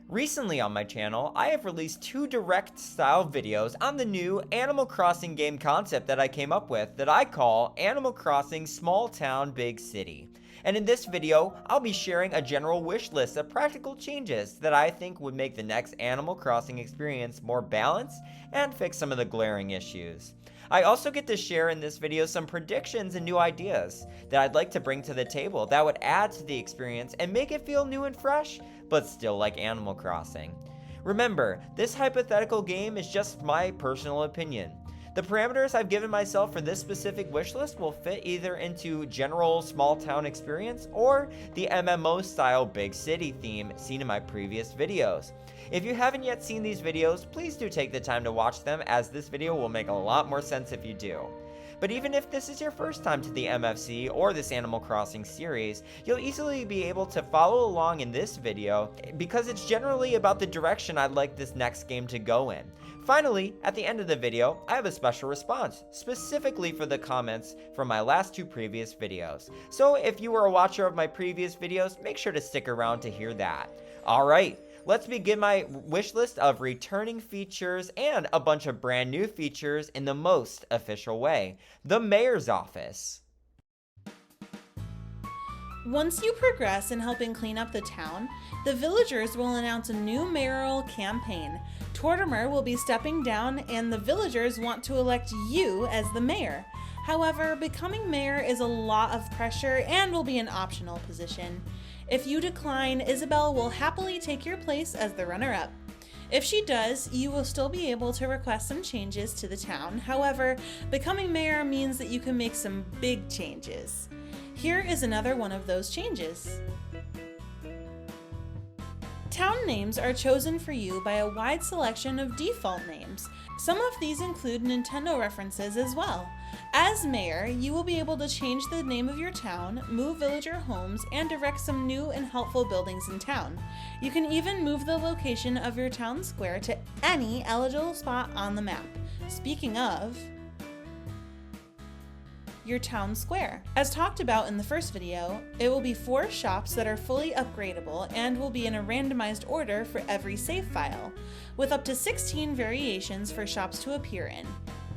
Recently on my channel, I have released 2 direct style videos on the new Animal Crossing game concept that I came up with that I call Animal Crossing Small Town Big City. And in this video, I'll be sharing a general wish list of practical changes that I think would make the next Animal Crossing experience more balanced and fix some of the glaring issues. I also get to share in this video some predictions and new ideas that I'd like to bring to the table that would add to the experience and make it feel new and fresh, but still like Animal Crossing. Remember, this hypothetical game is just my personal opinion. The parameters I've given myself for this specific wishlist will fit either into general small town experience or the MMO style big city theme seen in my previous videos. If you haven't yet seen these videos, please do take the time to watch them, as this video will make a lot more sense if you do. But even if this is your first time to the MFC or this Animal Crossing series, you'll easily be able to follow along in this video because it's generally about the direction I'd like this next game to go in. Finally, at the end of the video, I have a special response, specifically for the comments from my last 2 previous videos. So if you were a watcher of my previous videos, make sure to stick around to hear that. Alright, let's begin my wish list of returning features and a bunch of brand new features in the most official way. The Mayor's Office. Once you progress in helping clean up the town, the villagers will announce a new mayoral campaign. Tortimer will be stepping down and the villagers want to elect you as the mayor. However, becoming mayor is a lot of pressure and will be an optional position. If you decline, Isabelle will happily take your place as the runner-up. If she does, you will still be able to request some changes to the town. However, becoming mayor means that you can make some big changes. Here is another one of those changes. Town names are chosen for you by a wide selection of default names. Some of these include Nintendo references as well. As mayor, you will be able to change the name of your town, move villager homes, and erect some new and helpful buildings in town. You can even move the location of your town square to any eligible spot on the map. Speaking of your town square. As talked about in the first video, it will be 4 shops that are fully upgradable and will be in a randomized order for every save file, with up to 16 variations for shops to appear in.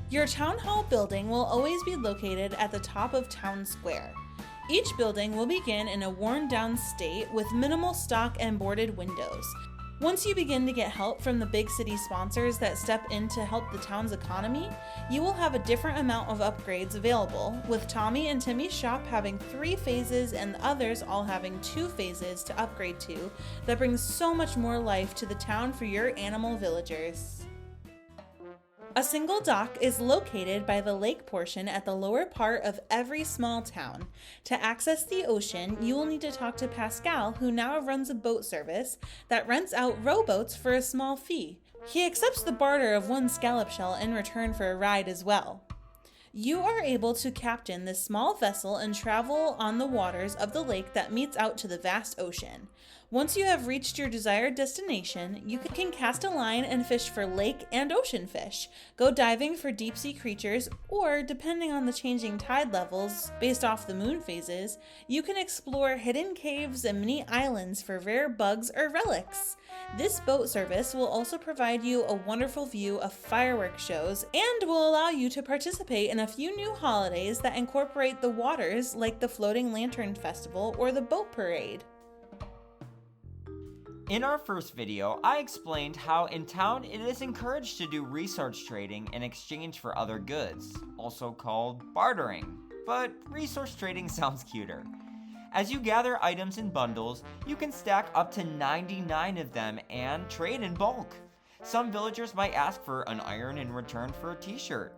Your town hall building will always be located at the top of town square. Each building will begin in a worn down state with minimal stock and boarded windows. Once you begin to get help from the big city sponsors that step in to help the town's economy, you will have a different amount of upgrades available, with Tommy and Timmy's shop having 3 phases and the others all having 2 phases to upgrade to, that brings so much more life to the town for your animal villagers. A single dock is located by the lake portion at the lower part of every small town. To access the ocean, you will need to talk to Pascal, who now runs a boat service that rents out rowboats for a small fee. He accepts the barter of 1 scallop shell in return for a ride as well. You are able to captain this small vessel and travel on the waters of the lake that meets out to the vast ocean. Once you have reached your desired destination, you can cast a line and fish for lake and ocean fish, go diving for deep sea creatures, or depending on the changing tide levels based off the moon phases, you can explore hidden caves and mini islands for rare bugs or relics. This boat service will also provide you a wonderful view of fireworks shows and will allow you to participate in a few new holidays that incorporate the waters, like the Floating Lantern Festival or the Boat Parade. In our first video, I explained how in town it is encouraged to do resource trading in exchange for other goods, also called bartering. But resource trading sounds cuter. As you gather items in bundles, you can stack up to 99 of them and trade in bulk. Some villagers might ask for an iron in return for a t-shirt.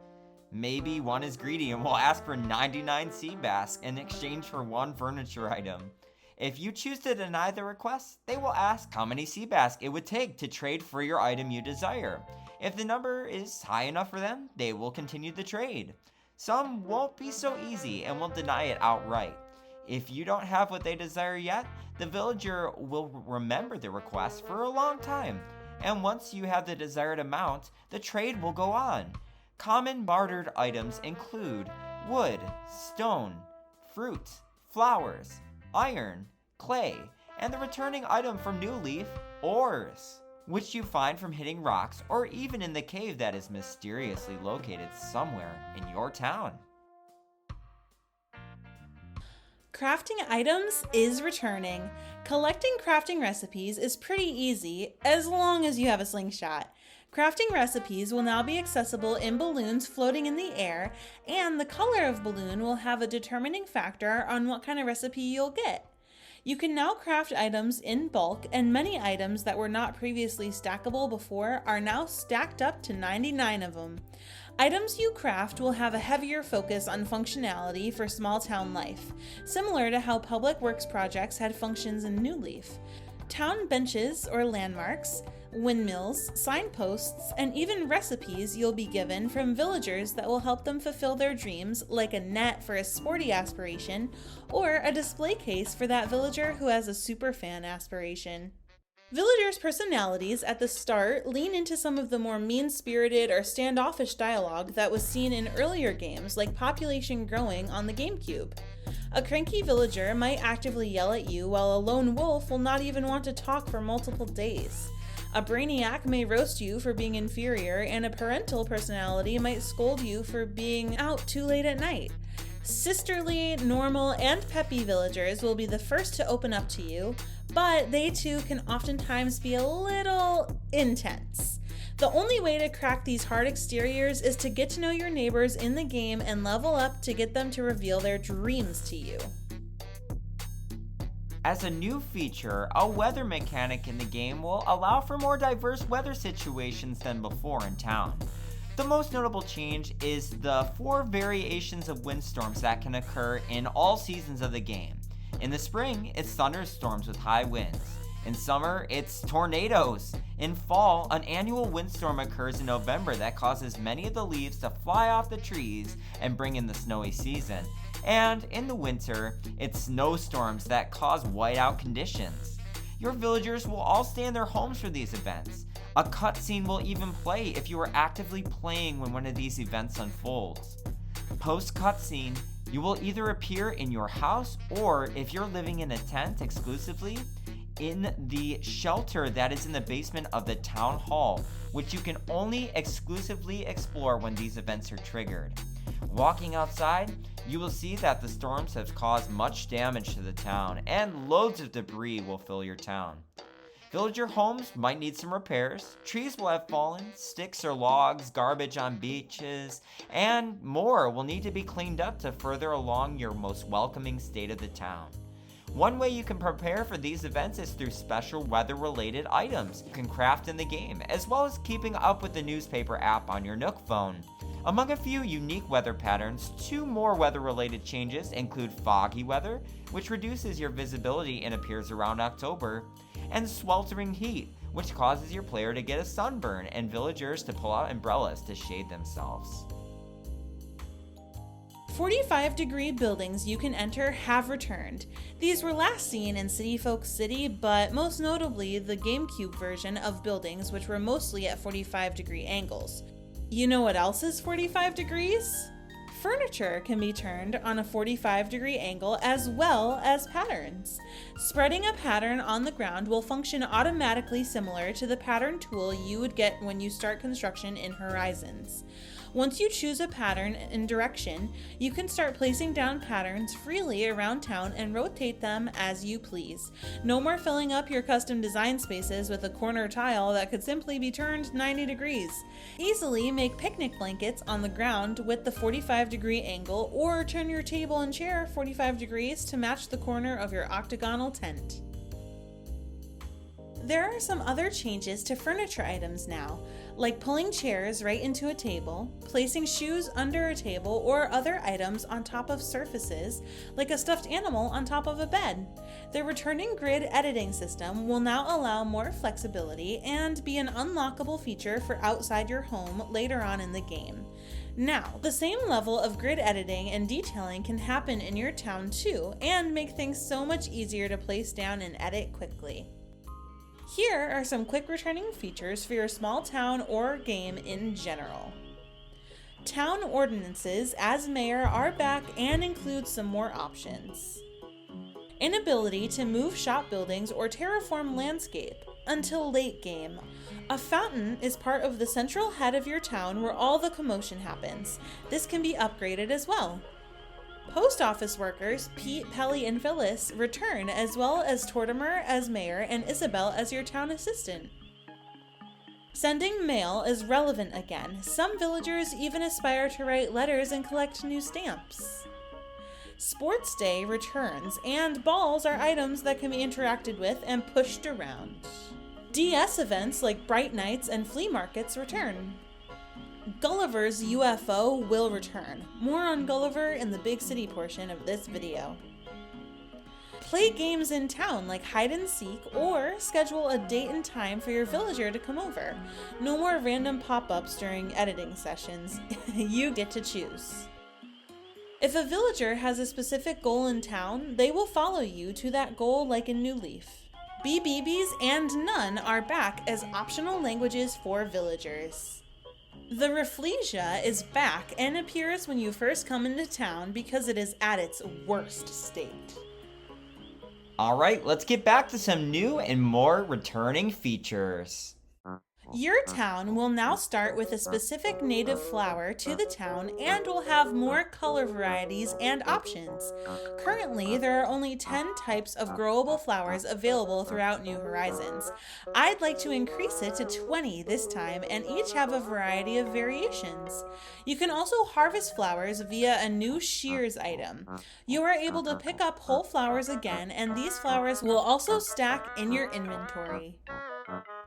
Maybe one is greedy and will ask for 99 sea bass in exchange for 1 furniture item. If you choose to deny the request, they will ask how many sea bass it would take to trade for your item you desire. If the number is high enough for them, they will continue the trade. Some won't be so easy and will deny it outright. If you don't have what they desire yet, the villager will remember the request for a long time, and once you have the desired amount, the trade will go on. Common bartered items include wood, stone, fruit, flowers, iron, clay, and the returning item from New Leaf, ores, which you find from hitting rocks or even in the cave that is mysteriously located somewhere in your town. Crafting items is returning. Collecting crafting recipes is pretty easy as long as you have a slingshot. Crafting recipes will now be accessible in balloons floating in the air, and the color of balloon will have a determining factor on what kind of recipe you'll get. You can now craft items in bulk, and many items that were not previously stackable before are now stacked up to 99 of them. Items you craft will have a heavier focus on functionality for small town life, similar to how public works projects had functions in New Leaf. Town benches or landmarks, windmills, signposts, and even recipes you'll be given from villagers that will help them fulfill their dreams, like a net for a sporty aspiration, or a display case for that villager who has a superfan aspiration. Villagers' personalities at the start lean into some of the more mean-spirited or standoffish dialogue that was seen in earlier games, like population growing on the GameCube. A cranky villager might actively yell at you, while a lone wolf will not even want to talk for multiple days. A brainiac may roast you for being inferior, and a parental personality might scold you for being out too late at night. Sisterly, normal, and peppy villagers will be the first to open up to you, but they too can oftentimes be a little intense. The only way to crack these hard exteriors is to get to know your neighbors in the game and level up to get them to reveal their dreams to you. As a new feature, a weather mechanic in the game will allow for more diverse weather situations than before in town. The most notable change is the 4 variations of windstorms that can occur in all seasons of the game. In the spring, it's thunderstorms with high winds. In summer, it's tornadoes. In fall, an annual windstorm occurs in November that causes many of the leaves to fly off the trees and bring in the snowy season. And in the winter, it's snowstorms that cause whiteout conditions. Your villagers will all stay in their homes for these events. A cutscene will even play if you are actively playing when one of these events unfolds. Post-cutscene, you will either appear in your house, or if you're living in a tent exclusively, in the shelter that is in the basement of the town hall, which you can only exclusively explore when these events are triggered. Walking outside, you will see that the storms have caused much damage to the town, and loads of debris will fill your town. Villager homes might need some repairs, trees will have fallen, sticks or logs, garbage on beaches, and more will need to be cleaned up to further along your most welcoming state of the town. One way you can prepare for these events is through special weather-related items you can craft in the game, as well as keeping up with the newspaper app on your Nook phone. Among a few unique weather patterns, 2 more weather-related changes include foggy weather, which reduces your visibility and appears around October, and sweltering heat, which causes your player to get a sunburn and villagers to pull out umbrellas to shade themselves. 45-degree buildings you can enter have returned. These were last seen in City Folk City, but most notably the GameCube version of buildings, which were mostly at 45-degree angles. You know what else is 45 degrees? Furniture can be turned on a 45-degree angle, as well as patterns. Spreading a pattern on the ground will function automatically similar to the pattern tool you would get when you start construction in Horizons. Once you choose a pattern and direction, you can start placing down patterns freely around town and rotate them as you please. No more filling up your custom design spaces with a corner tile that could simply be turned 90 degrees. Easily make picnic blankets on the ground with the 45-degree angle, or turn your table and chair 45 degrees to match the corner of your octagonal tent. There are some other changes to furniture items now, like pulling chairs right into a table, placing shoes under a table or other items on top of surfaces, like a stuffed animal on top of a bed. The returning grid editing system will now allow more flexibility and be an unlockable feature for outside your home later on in the game. Now, the same level of grid editing and detailing can happen in your town too, and make things so much easier to place down and edit quickly. Here are some quick returning features for your small town or game in general. Town ordinances as mayor are back and include some more options. Inability to move shop buildings or terraform landscape until late game. A fountain is part of the central head of your town where all the commotion happens. This can be upgraded as well. Post office workers Pete, Pelly, and Phyllis return, as well as Tortimer as mayor and Isabelle as your town assistant. Sending mail is relevant again. Some villagers even aspire to write letters and collect new stamps. Sports Day returns, and balls are items that can be interacted with and pushed around. DS events like Bright Nights and flea markets return. Gulliver's UFO will return. More on Gulliver in the big city portion of this video. Play games in town like hide and seek, or schedule a date and time for your villager to come over. No more random pop-ups during editing sessions. You get to choose. If a villager has a specific goal in town, they will follow you to that goal like in New Leaf. BBBs and None are back as optional languages for villagers. The Rafflesia is back and appears when you first come into town because it is at its worst state. Alright, let's get back to some new and more returning features. Your town will now start with a specific native flower to the town and will have more color varieties and options. Currently, there are only 10 types of growable flowers available throughout New Horizons. I'd like to increase it to 20 this time and each have a variety of variations. You can also harvest flowers via a new shears item. You are able to pick up whole flowers again, and these flowers will also stack in your inventory.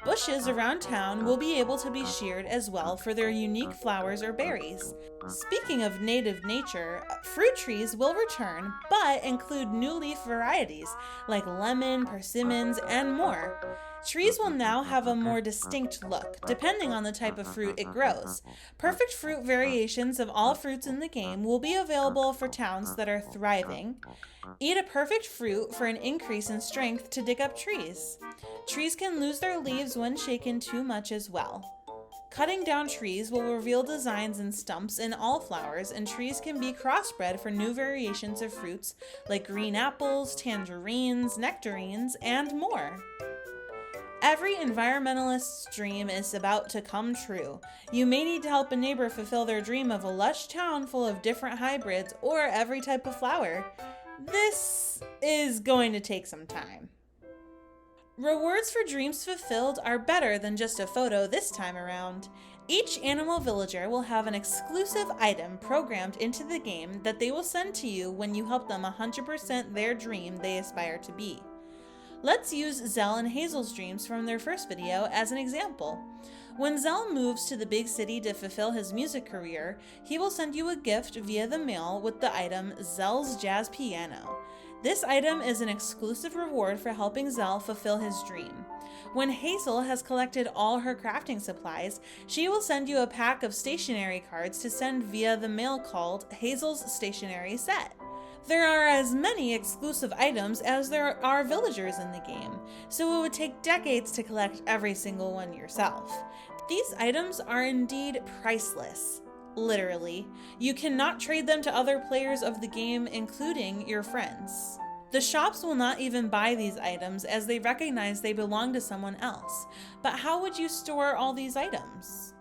Bushes around town will be able to be sheared as well for their unique flowers or berries. Speaking of native nature, fruit trees will return, but include new leaf varieties like lemon, persimmons, and more. Trees will now have a more distinct look, depending on the type of fruit it grows. Perfect fruit variations of all fruits in the game will be available for towns that are thriving. Eat a perfect fruit for an increase in strength to dig up trees. Trees can lose their leaves when shaken too much as well. Cutting down trees will reveal designs and stumps in all flowers, and trees can be crossbred for new variations of fruits like green apples, tangerines, nectarines, and more. Every environmentalist's dream is about to come true. You may need to help a neighbor fulfill their dream of a lush town full of different hybrids or every type of flower. This is going to take some time. Rewards for dreams fulfilled are better than just a photo this time around. Each animal villager will have an exclusive item programmed into the game that they will send to you when you help them 100% their dream they aspire to be. Let's use Zell and Hazel's dreams from their first video as an example. When Zell moves to the big city to fulfill his music career, he will send you a gift via the mail with the item Zell's Jazz Piano. This item is an exclusive reward for helping Zell fulfill his dream. When Hazel has collected all her crafting supplies, she will send you a pack of stationery cards to send via the mail called Hazel's Stationery Set. There are as many exclusive items as there are villagers in the game, so it would take decades to collect every single one yourself. These items are indeed priceless. Literally. You cannot trade them to other players of the game, including your friends. The shops will not even buy these items as they recognize they belong to someone else. But how would you store all these items?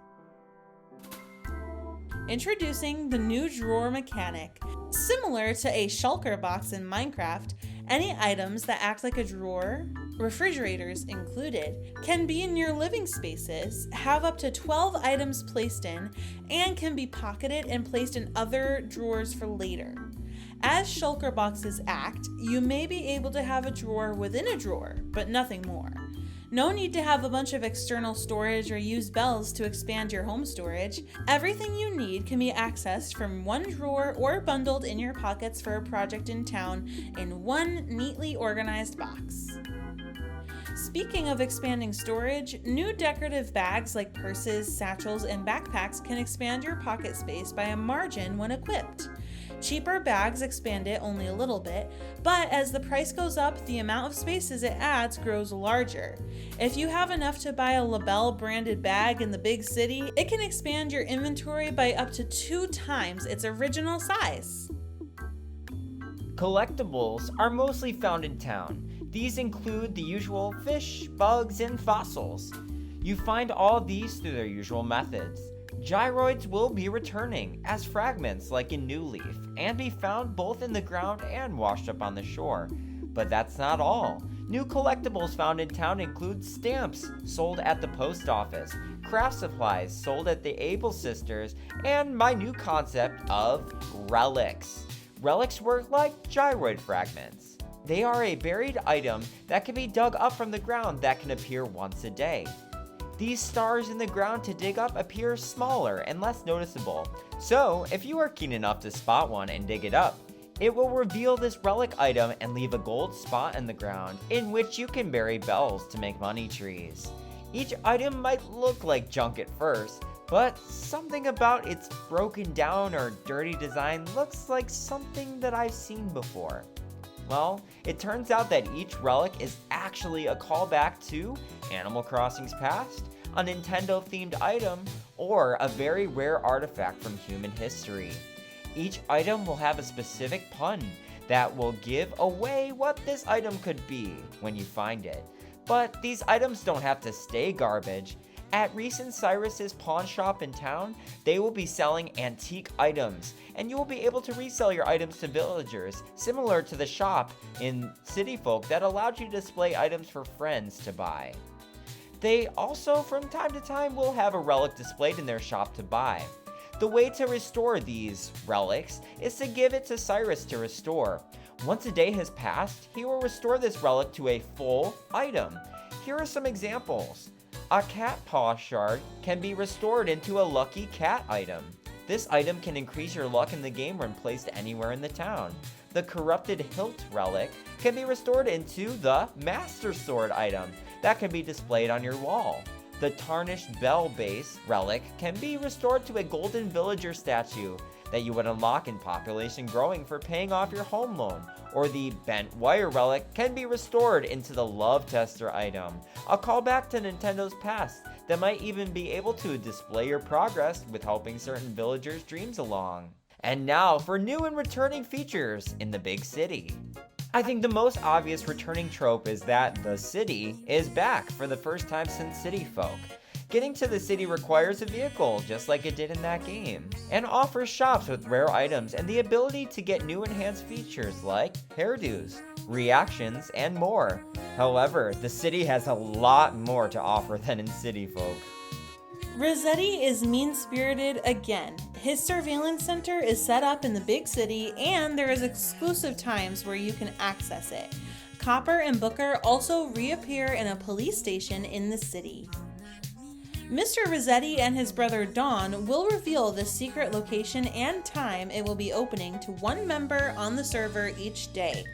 Introducing the new drawer mechanic. Similar to a shulker box in Minecraft, any items that act like a drawer, refrigerators included, can be in your living spaces, have up to 12 items placed in, and can be pocketed and placed in other drawers for later. As shulker boxes act, you may be able to have a drawer within a drawer, but nothing more. No need to have a bunch of external storage or use bells to expand your home storage. Everything you need can be accessed from one drawer or bundled in your pockets for a project in town in one neatly organized box. Speaking of expanding storage, new decorative bags like purses, satchels, and backpacks can expand your pocket space by a margin when equipped. Cheaper bags expand it only a little bit, but as the price goes up, the amount of spaces it adds grows larger. If you have enough to buy a Labelle branded bag in the big city, it can expand your inventory by up to 2 times its original size. Collectables are mostly found in town. These include the usual fish, bugs, and fossils. You find all these through their usual methods. Gyroids will be returning as fragments like in New Leaf, and be found both in the ground and washed up on the shore. But that's not all. New collectibles found in town include stamps sold at the post office, craft supplies sold at the Able Sisters, and my new concept of relics. Relics work like gyroid fragments. They are a buried item that can be dug up from the ground that can appear once a day. These stars in the ground to dig up appear smaller and less noticeable, so if you are keen enough to spot one and dig it up, it will reveal this relic item and leave a gold spot in the ground in which you can bury bells to make money trees. Each item might look like junk at first, but something about its broken down or dirty design looks like something that I've seen before. Well, it turns out that each relic is actually a callback to Animal Crossing's past, a Nintendo-themed item, or a very rare artifact from human history. Each item will have a specific pun that will give away what this item could be when you find it. But these items don't have to stay garbage. At Recent Cyrus's pawn shop in town, they will be selling antique items, and you will be able to resell your items to villagers, similar to the shop in City Folk that allowed you to display items for friends to buy. They also, from time to time, will have a relic displayed in their shop to buy. The way to restore these relics is to give it to Cyrus to restore. Once a day has passed, he will restore this relic to a full item. Here are some examples. A cat paw shard can be restored into a lucky cat item. This item can increase your luck in the game when placed anywhere in the town. The corrupted hilt relic can be restored into the master sword item that can be displayed on your wall. The tarnished bell base relic can be restored to a golden villager statue that you would unlock in population growing for paying off your home loan. Or the bent wire relic can be restored into the love tester item, a callback to Nintendo's past that might even be able to display your progress with helping certain villagers' dreams along. And now for new and returning features in the big city. I think the most obvious returning trope is that the city is back for the first time since City Folk. Getting to the city requires a vehicle, just like it did in that game, and offers shops with rare items and the ability to get new enhanced features like hairdos, reactions, and more. However, the city has a lot more to offer than in City Folk. Resetti is mean-spirited again. His surveillance center is set up in the big city, and there is exclusive times where you can access it. Copper and Booker also reappear in a police station in the city. Mr. Resetti and his brother Don will reveal the secret location and time it will be opening to one member on the server each day.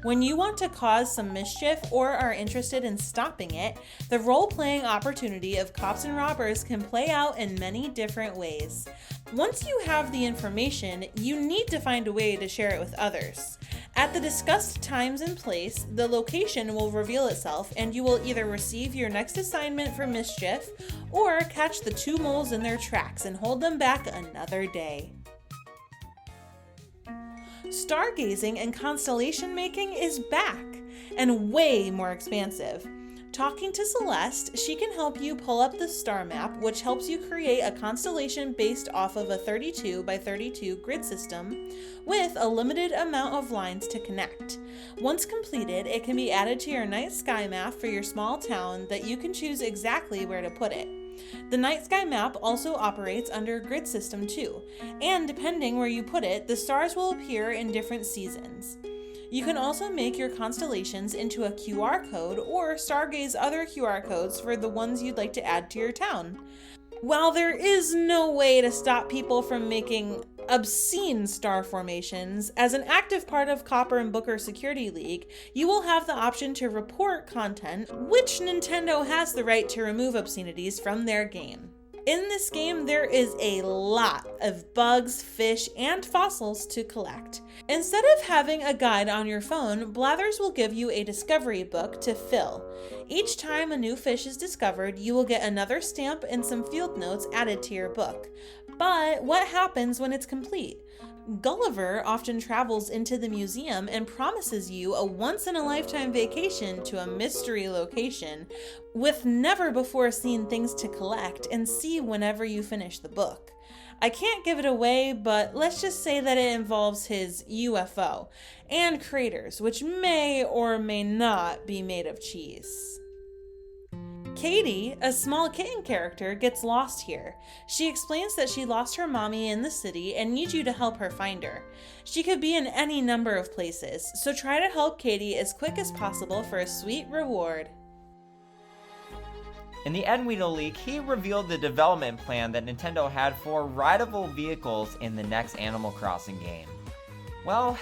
When you want to cause some mischief or are interested in stopping it, the role-playing opportunity of cops and robbers can play out in many different ways. Once you have the information, you need to find a way to share it with others. At the discussed times and place, the location will reveal itself and you will either receive your next assignment for mischief or catch the two moles in their tracks and hold them back another day. Stargazing and constellation making is back and way more expansive. Talking to Celeste, she can help you pull up the star map, which helps you create a constellation based off of a 32 by 32 grid system with a limited amount of lines to connect. Once completed, it can be added to your night sky map for your small town that you can choose exactly where to put it. The night sky map also operates under grid system too, and depending where you put it, the stars will appear in different seasons. You can also make your constellations into a QR code or stargaze other QR codes for the ones you'd like to add to your town. While there is no way to stop people from making obscene star formations, as an active part of Copper and Booker Security League, you will have the option to report content, which Nintendo has the right to remove obscenities from their game. In this game, there is a lot of bugs, fish, and fossils to collect. Instead of having a guide on your phone, Blathers will give you a discovery book to fill. Each time a new fish is discovered, you will get another stamp and some field notes added to your book. But what happens when it's complete? Gulliver often travels into the museum and promises you a once-in-a-lifetime vacation to a mystery location with never-before-seen things to collect and see whenever you finish the book. I can't give it away, but let's just say that it involves his UFO and craters, which may or may not be made of cheese. Katie, a small kitten character, gets lost here. She explains that she lost her mommy in the city and needs you to help her find her. She could be in any number of places, so try to help Katie as quick as possible for a sweet reward. In the Enweedle leak, he revealed the development plan that Nintendo had for rideable vehicles in the next Animal Crossing game. Well,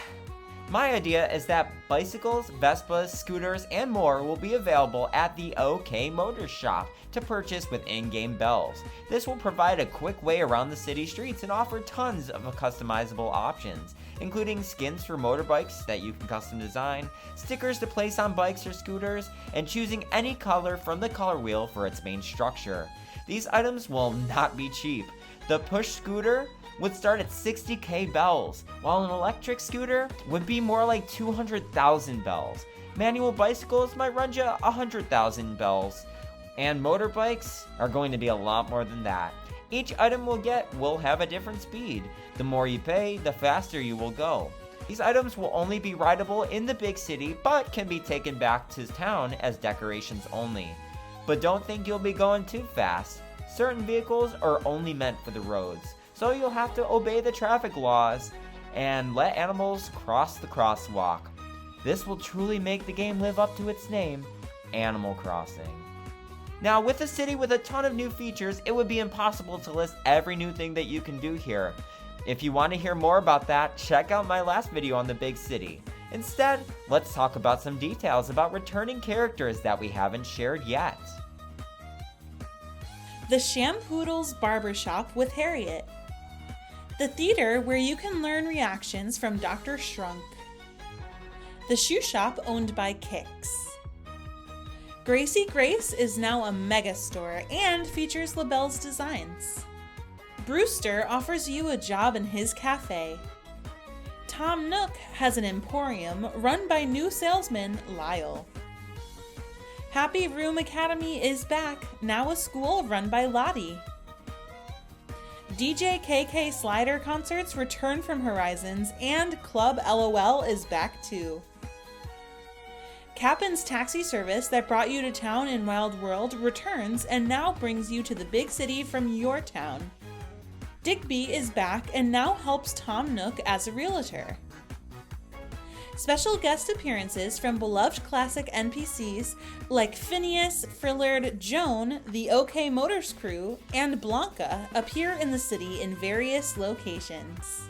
my idea is that bicycles, Vespas, scooters, and more will be available at the OK Motors shop to purchase with in-game bells. This will provide a quick way around the city streets and offer tons of customizable options, including skins for motorbikes that you can custom design, stickers to place on bikes or scooters, and choosing any color from the color wheel for its main structure. These items will not be cheap. The push scooter would start at 60k bells, while an electric scooter would be more like 200,000 bells. Manual bicycles might run you 100,000 bells, and motorbikes are going to be a lot more than that. Each item will have a different speed. The more you pay, the faster you will go. These items will only be rideable in the big city, but can be taken back to town as decorations only. But don't think you'll be going too fast. Certain vehicles are only meant for the roads, so you'll have to obey the traffic laws and let animals cross the crosswalk. This will truly make the game live up to its name, Animal Crossing. Now, with a city with a ton of new features, it would be impossible to list every new thing that you can do here. If you want to hear more about that, check out my last video on the big city. Instead, let's talk about some details about returning characters that we haven't shared yet. The Shampoodle's Barbershop with Harriet. The theater where you can learn reactions from Dr. Shrunk. The shoe shop owned by Kix. Gracie Grace is now a mega store and features LaBelle's designs. Brewster offers you a job in his cafe. Tom Nook has an emporium run by new salesman Lyle. Happy Room Academy is back, now a school run by Lottie. DJ KK Slider concerts return from Horizons, and Club LOL is back too. Cap'n's taxi service that brought you to town in Wild World returns and now brings you to the big city from your town. Digby is back and now helps Tom Nook as a realtor. Special guest appearances from beloved classic NPCs like Phineas, Frillard, Joan, the OK Motors crew, and Blanca appear in the city in various locations.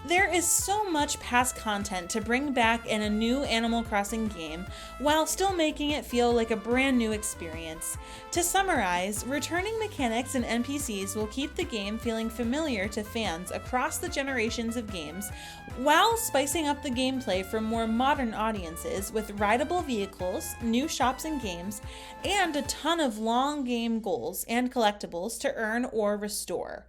There is so much past content to bring back in a new Animal Crossing game while still making it feel like a brand new experience. To summarize, returning mechanics and NPCs will keep the game feeling familiar to fans across the generations of games, while spicing up the gameplay for more modern audiences with rideable vehicles, new shops and games, and a ton of long game goals and collectibles to earn or restore.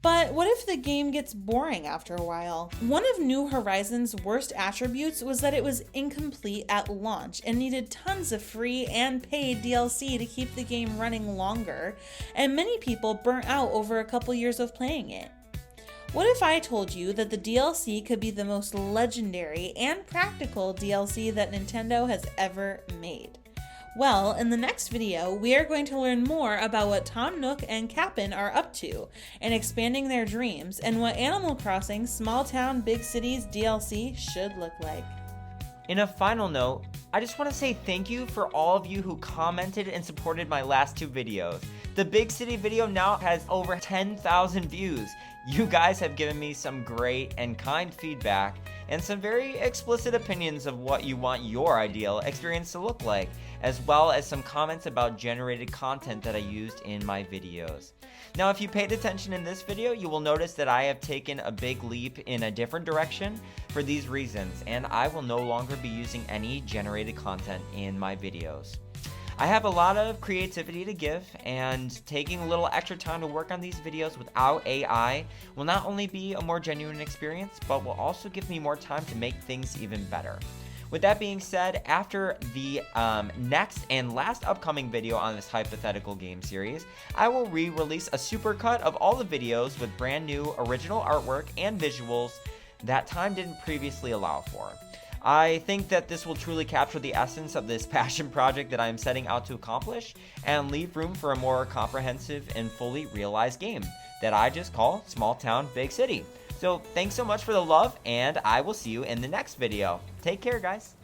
But what if the game gets boring after a while? One of New Horizons' worst attributes was that it was incomplete at launch and needed tons of free and paid DLC to keep the game running longer, and many people burnt out over a couple years of playing it. What if I told you that the DLC could be the most legendary and practical DLC that Nintendo has ever made? Well, in the next video, we are going to learn more about what Tom Nook and Cap'n are up to in expanding their dreams, and what Animal Crossing Small Town Big Cities DLC should look like. In a final note, I just want to say thank you for all of you who commented and supported my last two videos. The Big City video now has over 10,000 views. You guys have given me some great and kind feedback and some very explicit opinions of what you want your ideal experience to look like, as well as some comments about generated content that I used in my videos. Now, if you paid attention in this video, you will notice that I have taken a big leap in a different direction for these reasons, and I will no longer be using any generated content in my videos. I have a lot of creativity to give, and taking a little extra time to work on these videos without AI will not only be a more genuine experience, but will also give me more time to make things even better. With that being said, after the next and last upcoming video on this hypothetical game series, I will re-release a supercut of all the videos with brand new original artwork and visuals that time didn't previously allow for. I think that this will truly capture the essence of this passion project that I am setting out to accomplish and leave room for a more comprehensive and fully realized game that I just call Small Town Big City. So thanks so much for the love, and I will see you in the next video. Take care, guys.